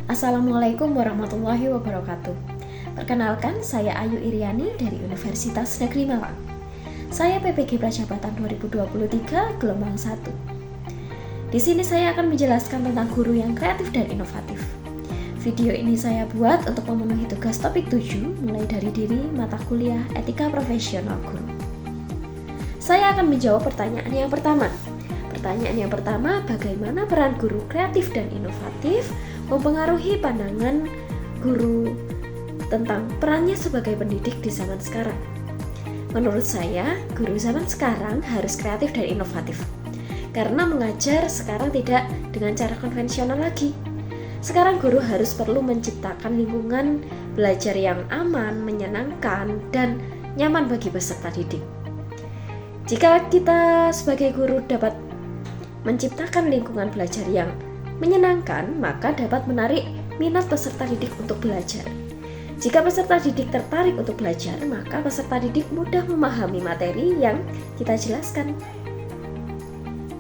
Assalamualaikum warahmatullahi wabarakatuh. Perkenalkan, saya Ayu Iriani dari Universitas Negeri Malang. Saya PPG Prajabatan 2023 gelombang 1. Di sini saya akan menjelaskan tentang guru yang kreatif dan inovatif. Video ini saya buat untuk memenuhi tugas topik 7 mulai dari diri mata kuliah etika profesional guru. Saya akan menjawab pertanyaan yang pertama. Pertanyaan yang pertama, bagaimana peran guru kreatif dan inovatif mempengaruhi pandangan guru tentang perannya sebagai pendidik di zaman sekarang? Menurut saya, guru zaman sekarang harus kreatif dan inovatif karena mengajar sekarang tidak dengan cara konvensional lagi. Sekarang guru harus perlu menciptakan lingkungan belajar yang aman, menyenangkan, dan nyaman bagi peserta didik. Jika kita sebagai guru dapat menciptakan lingkungan belajar yang menyenangkan, maka dapat menarik minat peserta didik untuk belajar. Jika peserta didik tertarik untuk belajar, maka peserta didik mudah memahami materi yang kita jelaskan.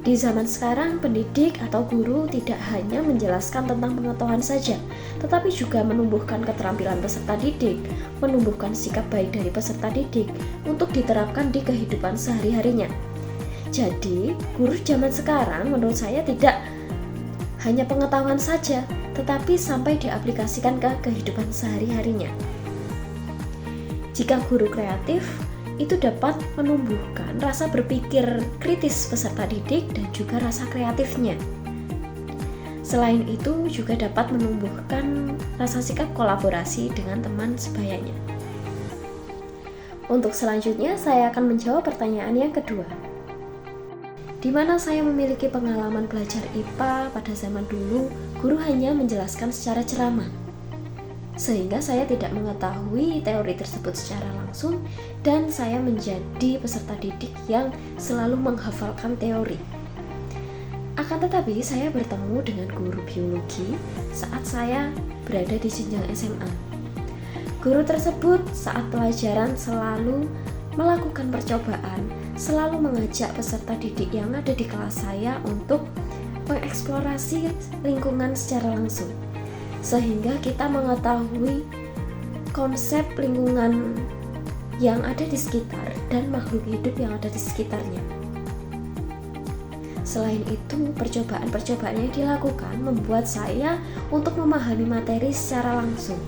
Di zaman sekarang, pendidik atau guru tidak hanya menjelaskan tentang pengetahuan saja, tetapi juga menumbuhkan keterampilan peserta didik, menumbuhkan sikap baik dari peserta didik untuk diterapkan di kehidupan sehari-harinya. Jadi, guru zaman sekarang menurut saya tidak hanya pengetahuan saja, tetapi sampai diaplikasikan ke kehidupan sehari-harinya. Jika guru kreatif, itu dapat menumbuhkan rasa berpikir kritis peserta didik dan juga rasa kreatifnya. Selain itu, juga dapat menumbuhkan rasa sikap kolaborasi dengan teman sebayanya. Untuk selanjutnya, saya akan menjawab pertanyaan yang kedua. Di mana saya memiliki pengalaman belajar IPA pada zaman dulu, guru hanya menjelaskan secara ceramah, sehingga saya tidak mengetahui teori tersebut secara langsung dan saya menjadi peserta didik yang selalu menghafalkan teori. Akan tetapi saya bertemu dengan guru biologi saat saya berada di jenjang SMA. Guru tersebut saat pelajaran selalu melakukan percobaan, selalu mengajak peserta didik yang ada di kelas saya untuk mengeksplorasi lingkungan secara langsung, sehingga kita mengetahui konsep lingkungan yang ada di sekitar dan makhluk hidup yang ada di sekitarnya. Selain itu, percobaan-percobaan yang dilakukan membuat saya untuk memahami materi secara langsung.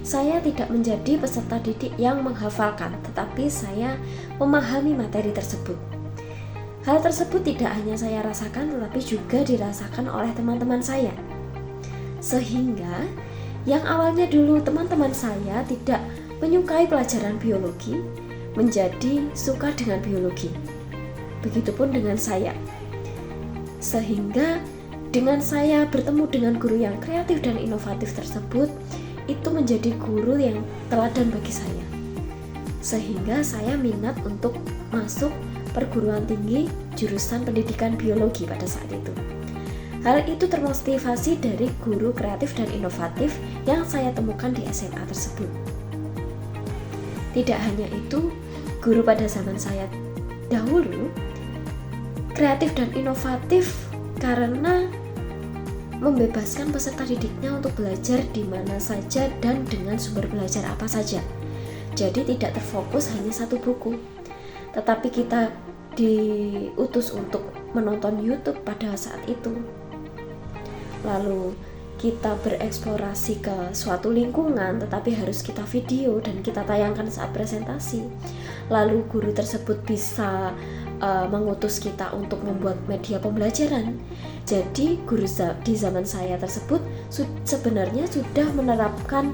Saya tidak menjadi peserta didik yang menghafalkan, tetapi saya memahami materi tersebut. Hal tersebut tidak hanya saya rasakan, tetapi juga dirasakan oleh teman-teman saya. Sehingga, yang awalnya dulu teman-teman saya tidak menyukai pelajaran biologi, menjadi suka dengan biologi. Begitupun dengan saya. Sehingga, dengan saya bertemu dengan guru yang kreatif dan inovatif tersebut, itu menjadi guru yang teladan bagi saya, sehingga saya minat untuk masuk perguruan tinggi jurusan pendidikan biologi pada saat itu. Hal itu termotivasi dari guru kreatif dan inovatif yang saya temukan di SMA tersebut. Tidak hanya itu, guru pada zaman saya dahulu kreatif dan inovatif karena membebaskan peserta didiknya untuk belajar di mana saja dan dengan sumber belajar apa saja. Jadi tidak terfokus hanya satu buku. Tetapi kita diutus untuk menonton YouTube pada saat itu. Lalu kita bereksplorasi ke suatu lingkungan, tetapi harus kita video dan kita tayangkan saat presentasi. Lalu guru tersebut bisa mengutus kita untuk membuat media pembelajaran. Jadi guru di zaman saya tersebut sebenarnya sudah menerapkan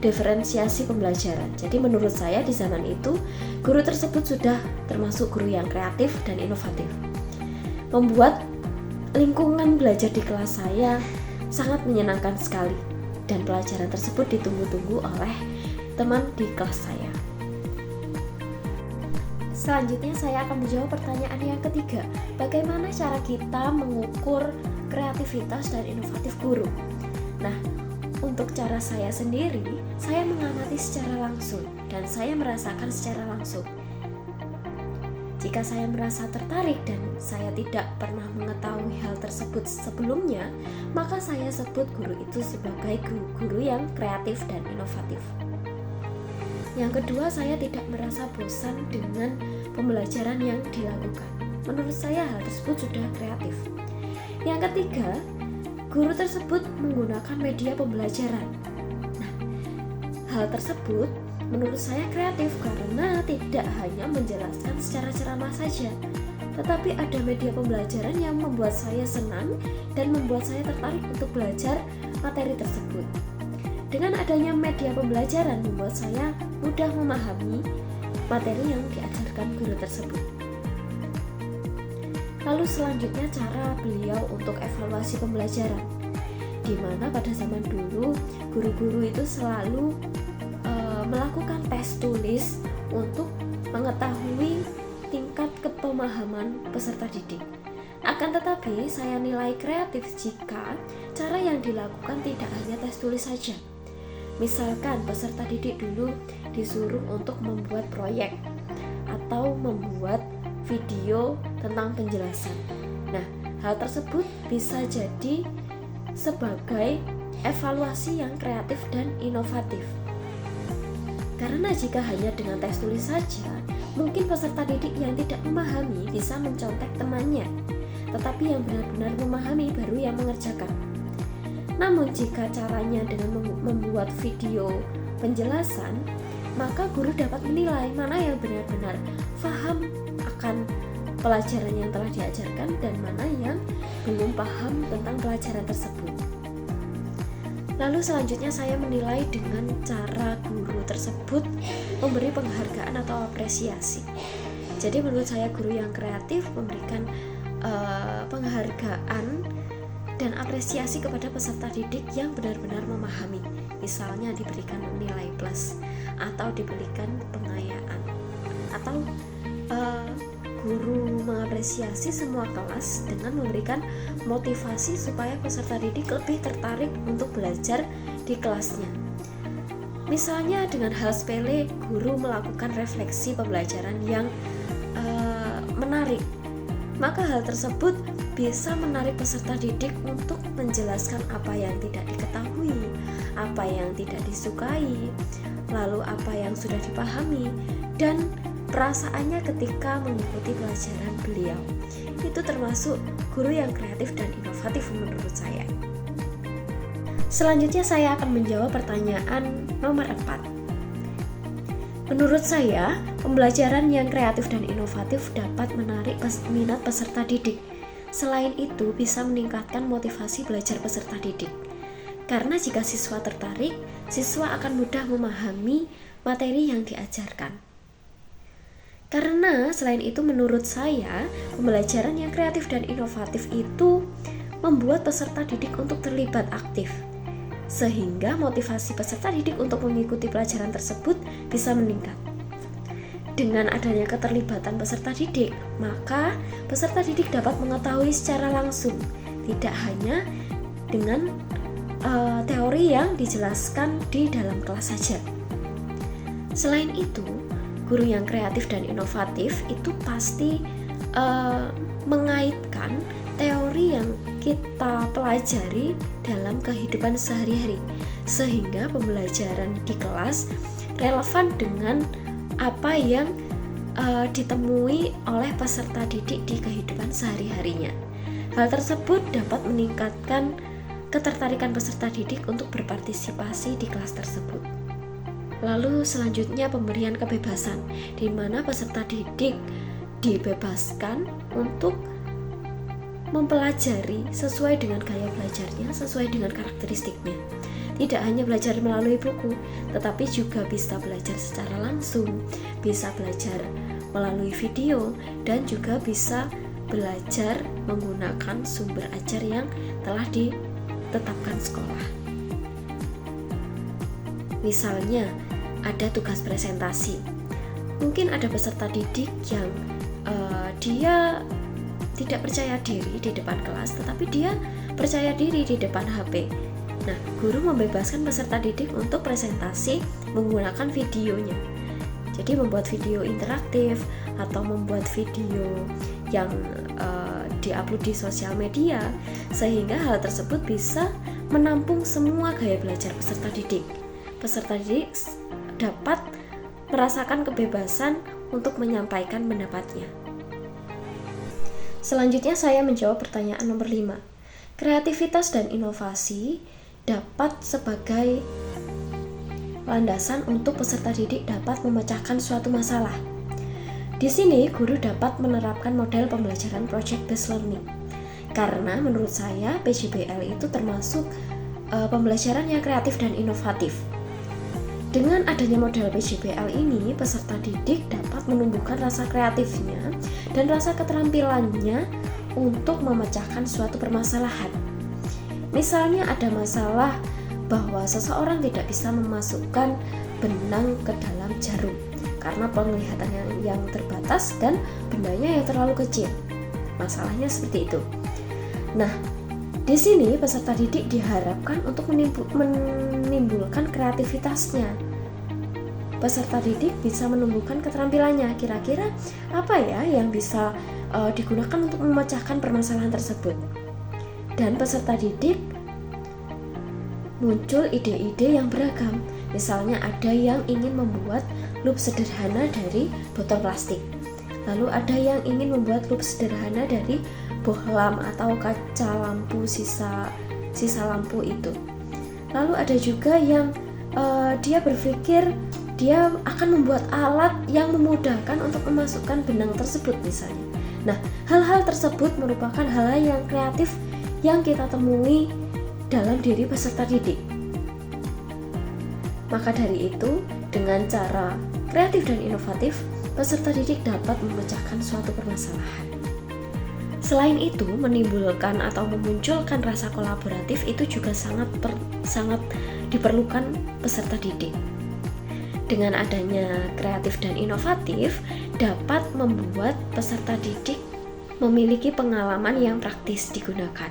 diferensiasi pembelajaran. Jadi menurut saya di zaman itu guru tersebut sudah termasuk guru yang kreatif dan inovatif, membuat lingkungan belajar di kelas saya sangat menyenangkan sekali dan pelajaran tersebut ditunggu-tunggu oleh teman di kelas saya. Selanjutnya saya akan menjawab pertanyaan yang ketiga, bagaimana cara kita mengukur kreativitas dan inovatif guru? Nah, untuk cara saya sendiri, saya mengamati secara langsung dan saya merasakan secara langsung. Jika saya merasa tertarik dan saya tidak pernah mengetahui hal tersebut sebelumnya, maka saya sebut guru itu sebagai guru yang kreatif dan inovatif. Yang kedua, saya tidak merasa bosan dengan pembelajaran yang dilakukan. Menurut saya hal tersebut sudah kreatif. Yang ketiga, guru tersebut menggunakan media pembelajaran. Nah, hal tersebut menurut saya kreatif karena tidak hanya menjelaskan secara ceramah saja, tetapi ada media pembelajaran yang membuat saya senang dan membuat saya tertarik untuk belajar materi tersebut. Dengan adanya media pembelajaran membuat saya mudah memahami materi yang diajarkan guru tersebut. Lalu selanjutnya cara beliau untuk evaluasi pembelajaran, di mana pada zaman dulu guru-guru itu selalu melakukan tes tulis untuk mengetahui tingkat kepemahaman peserta didik. Akan tetapi saya nilai kreatif jika cara yang dilakukan tidak hanya tes tulis saja. Misalkan peserta didik dulu disuruh untuk membuat proyek atau membuat video tentang penjelasan. Nah, hal tersebut bisa jadi sebagai evaluasi yang kreatif dan inovatif. Karena jika hanya dengan tes tulis saja, mungkin peserta didik yang tidak memahami bisa mencontek temannya, tetapi yang benar-benar memahami baru yang mengerjakan. Namun jika caranya dengan membuat video penjelasan, maka guru dapat menilai mana yang benar-benar paham akan pelajaran yang telah diajarkan dan mana yang belum paham tentang pelajaran tersebut. Lalu selanjutnya saya menilai dengan cara guru tersebut memberi penghargaan atau apresiasi. Jadi menurut saya guru yang kreatif memberikan penghargaan dan apresiasi kepada peserta didik yang benar-benar memahami. Misalnya diberikan nilai plus atau diberikan pengayaan, atau guru mengapresiasi semua kelas dengan memberikan motivasi supaya peserta didik lebih tertarik untuk belajar di kelasnya. Misalnya dengan hal sepele, guru melakukan refleksi pembelajaran yang menarik, maka hal tersebut bisa menarik peserta didik untuk menjelaskan apa yang tidak diketahui, apa yang tidak disukai, lalu apa yang sudah dipahami, dan perasaannya ketika mengikuti pelajaran beliau. Itu termasuk guru yang kreatif dan inovatif menurut saya. Selanjutnya saya akan menjawab pertanyaan nomor 4. Menurut saya, pembelajaran yang kreatif dan inovatif dapat menarik minat peserta didik. Selain itu, bisa meningkatkan motivasi belajar peserta didik. Karena jika siswa tertarik, siswa akan mudah memahami materi yang diajarkan. Karena selain itu menurut saya, pembelajaran yang kreatif dan inovatif itu membuat peserta didik untuk terlibat aktif, sehingga motivasi peserta didik untuk mengikuti pelajaran tersebut bisa meningkat. Dengan adanya keterlibatan peserta didik, maka peserta didik dapat mengetahui secara langsung, tidak hanya dengan teori yang dijelaskan di dalam kelas saja. Selain itu, guru yang kreatif dan inovatif itu pasti mengaitkan teori yang kita pelajari dalam kehidupan sehari-hari, sehingga pembelajaran di kelas relevan dengan apa yang ditemui oleh peserta didik di kehidupan sehari-harinya. Hal tersebut dapat meningkatkan ketertarikan peserta didik untuk berpartisipasi di kelas tersebut. Lalu selanjutnya pemberian kebebasan, di mana peserta didik dibebaskan untuk mempelajari sesuai dengan gaya belajarnya, sesuai dengan karakteristiknya. Tidak hanya belajar melalui buku, tetapi juga bisa belajar secara langsung, bisa belajar melalui video, dan juga bisa belajar menggunakan sumber ajar yang telah ditetapkan sekolah. Misalnya, ada tugas presentasi. Mungkin ada peserta didik yang dia tidak percaya diri di depan kelas, tetapi dia percaya diri di depan HP. Nah, guru membebaskan peserta didik untuk presentasi menggunakan videonya. Jadi membuat video interaktif atau membuat video yang diupload di sosial media, sehingga hal tersebut bisa menampung semua gaya belajar peserta didik. Peserta didik dapat merasakan kebebasan untuk menyampaikan pendapatnya. Selanjutnya saya menjawab pertanyaan nomor 5. Kreativitas dan inovasi dapat sebagai landasan untuk peserta didik dapat memecahkan suatu masalah. Di sini guru dapat menerapkan model pembelajaran project based learning. Karena menurut saya PJBL itu termasuk pembelajaran yang kreatif dan inovatif. Dengan adanya model PJBL ini, peserta didik dapat menumbuhkan rasa kreatifnya dan rasa keterampilannya untuk memecahkan suatu permasalahan. Misalnya ada masalah bahwa seseorang tidak bisa memasukkan benang ke dalam jarum karena penglihatannya yang terbatas dan bendanya yang terlalu kecil. Masalahnya seperti itu. Nah, di sini peserta didik diharapkan untuk menimbulkan kreativitasnya. Peserta didik bisa menumbuhkan keterampilannya. Kira-kira apa ya yang bisa digunakan untuk memecahkan permasalahan tersebut? Dan peserta didik muncul ide-ide yang beragam. Misalnya ada yang ingin membuat loop sederhana dari botol plastik. Lalu ada yang ingin membuat loop sederhana dari bohlam atau kaca lampu sisa lampu itu. Lalu ada juga yang dia berpikir dia akan membuat alat yang memudahkan untuk memasukkan benang tersebut misalnya. Nah, hal-hal tersebut merupakan hal-hal yang kreatif yang kita temui dalam diri peserta didik. Maka dari itu, dengan cara kreatif dan inovatif, peserta didik dapat memecahkan suatu permasalahan. Selain itu, menimbulkan atau memunculkan rasa kolaboratif itu juga sangat diperlukan peserta didik. Dengan adanya kreatif dan inovatif, dapat membuat peserta didik memiliki pengalaman yang praktis digunakan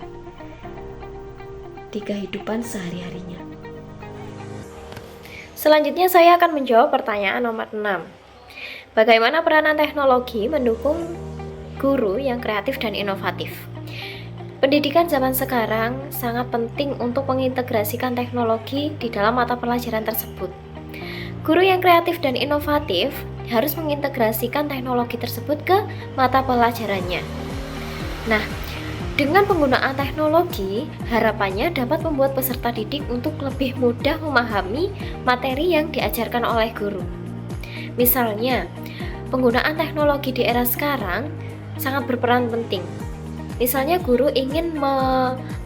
di kehidupan sehari-harinya. Selanjutnya saya akan menjawab pertanyaan nomor 6. Bagaimana peranan teknologi mendukung guru yang kreatif dan inovatif? Pendidikan zaman sekarang sangat penting untuk mengintegrasikan teknologi di dalam mata pelajaran tersebut. Guru yang kreatif dan inovatif harus mengintegrasikan teknologi tersebut ke mata pelajarannya. Nah, dengan penggunaan teknologi, harapannya dapat membuat peserta didik untuk lebih mudah memahami materi yang diajarkan oleh guru. Misalnya, penggunaan teknologi di era sekarang sangat berperan penting. Misalnya guru ingin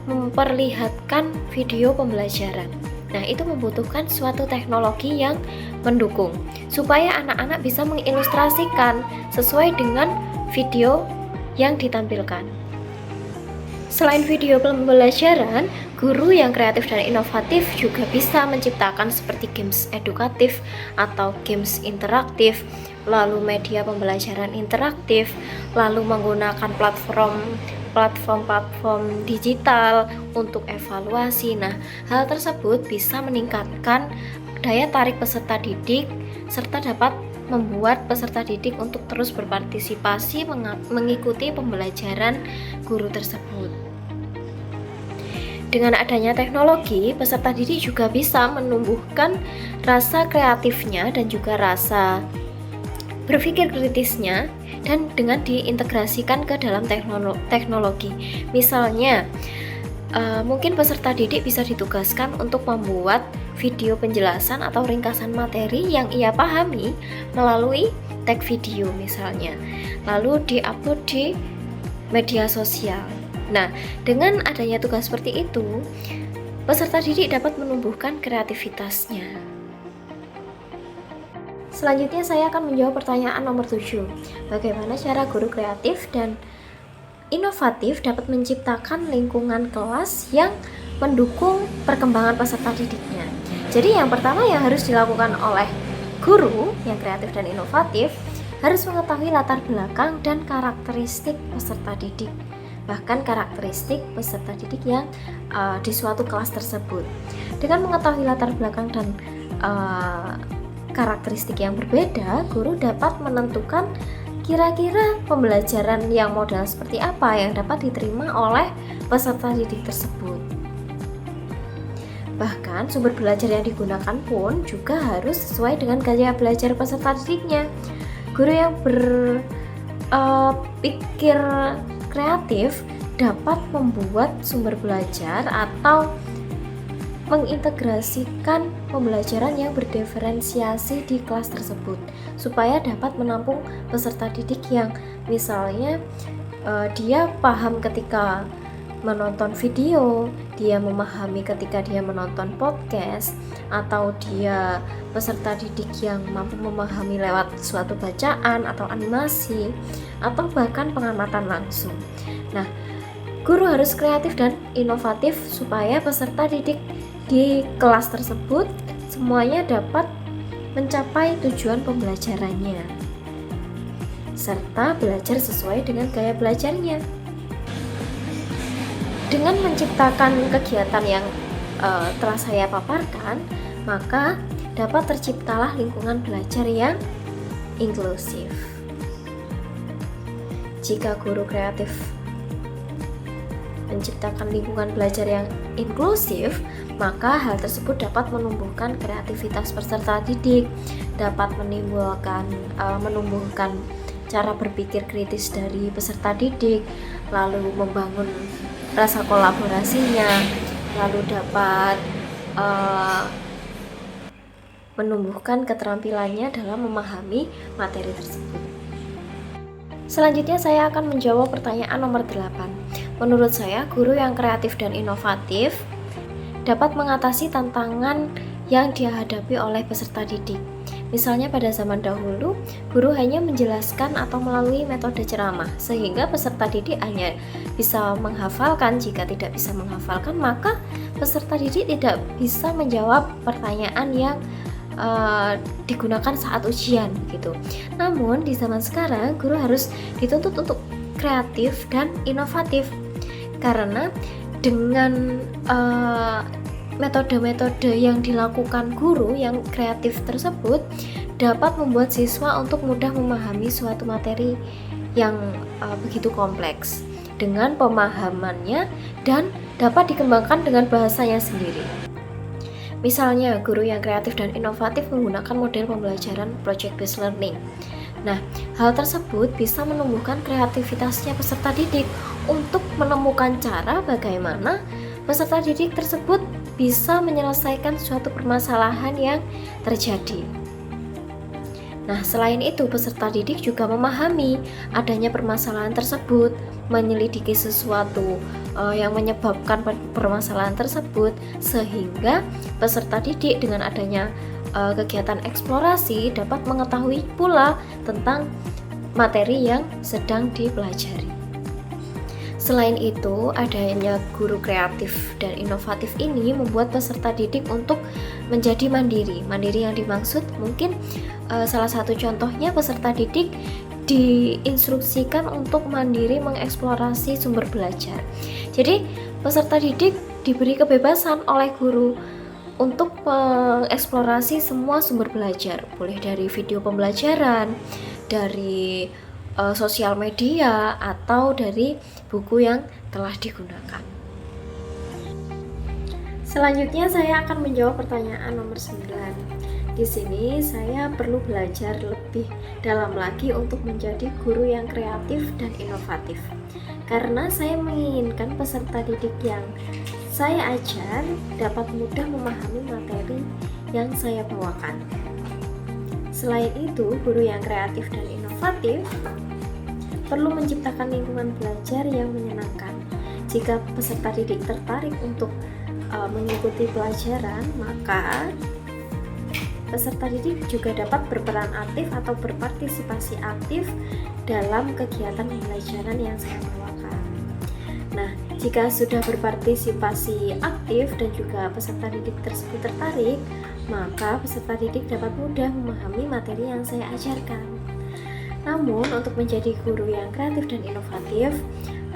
memperlihatkan video pembelajaran. Nah, itu membutuhkan suatu teknologi yang mendukung supaya anak-anak bisa mengilustrasikan sesuai dengan video yang ditampilkan. Selain video pembelajaran, guru yang kreatif dan inovatif juga bisa menciptakan seperti games edukatif atau games interaktif, lalu media pembelajaran interaktif, lalu menggunakan platform digital untuk evaluasi. Nah, hal tersebut bisa meningkatkan daya tarik peserta didik serta dapat membuat peserta didik untuk terus berpartisipasi mengikuti pembelajaran guru tersebut. Dengan adanya teknologi, peserta didik juga bisa menumbuhkan rasa kreatifnya dan juga rasa berpikir kritisnya dan dengan diintegrasikan ke dalam teknologi. Misalnya, mungkin peserta didik bisa ditugaskan untuk membuat video penjelasan atau ringkasan materi yang ia pahami melalui tag video misalnya, lalu diupload di media sosial. Nah, dengan adanya tugas seperti itu, peserta didik dapat menumbuhkan kreativitasnya. Selanjutnya saya akan menjawab pertanyaan nomor 7. Bagaimana cara guru kreatif dan inovatif dapat menciptakan lingkungan kelas yang mendukung perkembangan peserta didiknya? Jadi yang pertama yang harus dilakukan oleh guru yang kreatif dan inovatif harus mengetahui latar belakang dan karakteristik peserta didik, bahkan karakteristik peserta didik yang di suatu kelas tersebut. Dengan mengetahui latar belakang dan karakteristik yang berbeda, guru dapat menentukan Kira-kira pembelajaran yang model seperti apa yang dapat diterima oleh peserta didik tersebut? Bahkan sumber belajar yang digunakan pun juga harus sesuai dengan gaya belajar peserta didiknya. Guru yang berpikir kreatif dapat membuat sumber belajar atau mengintegrasikan pembelajaran yang berdiferensiasi di kelas tersebut supaya dapat menampung peserta didik yang misalnya dia paham ketika menonton video, dia memahami ketika dia menonton podcast, atau dia peserta didik yang mampu memahami lewat suatu bacaan atau animasi atau bahkan pengamatan langsung. Nah, guru harus kreatif dan inovatif supaya peserta didik di kelas tersebut semuanya dapat mencapai tujuan pembelajarannya serta belajar sesuai dengan gaya belajarnya. Dengan menciptakan kegiatan yang telah saya paparkan, maka dapat terciptalah lingkungan belajar yang inklusif. Jika guru kreatif menciptakan lingkungan belajar yang inklusif, maka hal tersebut dapat menumbuhkan kreativitas peserta didik, dapat menumbuhkan cara berpikir kritis dari peserta didik, lalu membangun rasa kolaborasinya, lalu dapat menumbuhkan keterampilannya dalam memahami materi tersebut. Selanjutnya saya akan menjawab pertanyaan nomor 8. Menurut saya, guru yang kreatif dan inovatif dapat mengatasi tantangan yang dihadapi oleh peserta didik. Misalnya pada zaman dahulu, guru hanya menjelaskan atau melalui metode ceramah, sehingga peserta didik hanya bisa menghafalkan. Jika tidak bisa menghafalkan, maka peserta didik tidak bisa menjawab pertanyaan yang digunakan saat ujian gitu. Namun di zaman sekarang, guru harus dituntut untuk kreatif dan inovatif, karena dengan metode-metode yang dilakukan guru yang kreatif tersebut dapat membuat siswa untuk mudah memahami suatu materi yang begitu kompleks dengan pemahamannya dan dapat dikembangkan dengan bahasanya sendiri. Misalnya, guru yang kreatif dan inovatif menggunakan model pembelajaran project-based learning. Nah, hal tersebut bisa menumbuhkan kreativitasnya peserta didik untuk menemukan cara bagaimana peserta didik tersebut bisa menyelesaikan suatu permasalahan yang terjadi. Nah, selain itu, peserta didik juga memahami adanya permasalahan tersebut, menyelidiki sesuatu yang menyebabkan permasalahan tersebut, sehingga peserta didik dengan adanya kegiatan eksplorasi dapat mengetahui pula tentang materi yang sedang dipelajari. Selain itu, adanya guru kreatif dan inovatif ini membuat peserta didik untuk menjadi mandiri. Mandiri yang dimaksud mungkin salah satu contohnya peserta didik diinstruksikan untuk mandiri mengeksplorasi sumber belajar. Jadi, peserta didik diberi kebebasan oleh guru untuk mengeksplorasi semua sumber belajar, boleh dari video pembelajaran, dari sosial media, atau dari buku yang telah digunakan. Selanjutnya saya akan menjawab pertanyaan nomor 9. Di sini saya perlu belajar lebih dalam lagi untuk menjadi guru yang kreatif dan inovatif, karena saya menginginkan peserta didik yang saya ajar dapat mudah memahami materi yang saya bawakan. Selain itu, guru yang kreatif dan inovatif perlu menciptakan lingkungan belajar yang menyenangkan. Jika peserta didik tertarik untuk mengikuti pelajaran, maka peserta didik juga dapat berperan aktif atau berpartisipasi aktif dalam kegiatan pembelajaran yang saya bawakan. Nah, jika sudah berpartisipasi aktif dan juga peserta didik tersebut tertarik, maka peserta didik dapat mudah memahami materi yang saya ajarkan. Namun, untuk menjadi guru yang kreatif dan inovatif,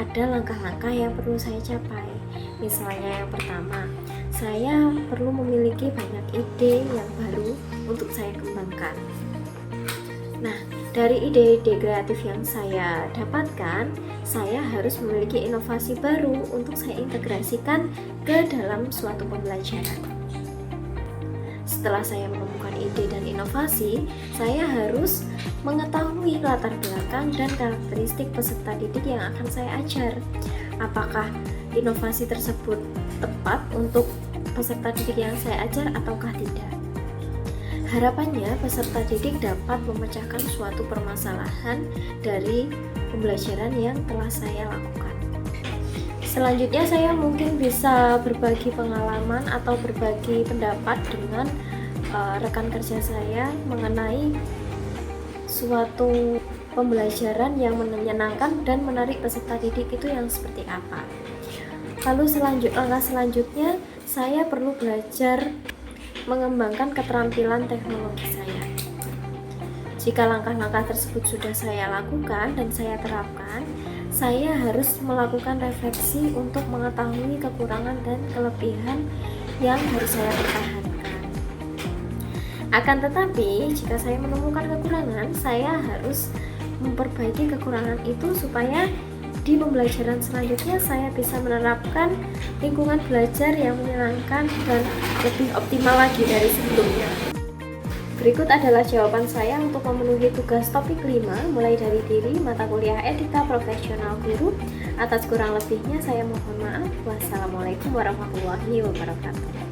ada langkah-langkah yang perlu saya capai. Misalnya yang pertama, saya perlu memiliki banyak ide yang baru untuk saya kembangkan. Nah, Dari ide-ide kreatif yang saya dapatkan, saya harus memiliki inovasi baru untuk saya integrasikan ke dalam suatu pembelajaran. Setelah saya menemukan ide dan inovasi, saya harus mengetahui latar belakang dan karakteristik peserta didik yang akan saya ajar. Apakah inovasi tersebut tepat untuk peserta didik yang saya ajar ataukah tidak? Harapannya peserta didik dapat memecahkan suatu permasalahan dari pembelajaran yang telah saya lakukan. Selanjutnya saya mungkin bisa berbagi pengalaman atau berbagi pendapat dengan rekan kerja saya mengenai suatu pembelajaran yang menyenangkan dan menarik peserta didik itu yang seperti apa. Lalu langkah selanjutnya saya perlu belajar mengembangkan keterampilan teknologi saya. Jika langkah-langkah tersebut sudah saya lakukan dan saya terapkan, saya harus melakukan refleksi untuk mengetahui kekurangan dan kelebihan yang harus saya pertahankan. Akan tetapi, jika saya menemukan kekurangan, saya harus memperbaiki kekurangan itu supaya di pembelajaran selanjutnya saya bisa menerapkan lingkungan belajar yang menyenangkan dan lebih optimal lagi dari sebelumnya. Berikut adalah jawaban saya untuk memenuhi tugas topik 5 mulai dari diri mata kuliah etika profesional guru. Atas kurang lebihnya saya mohon maaf. Wassalamualaikum warahmatullahi wabarakatuh.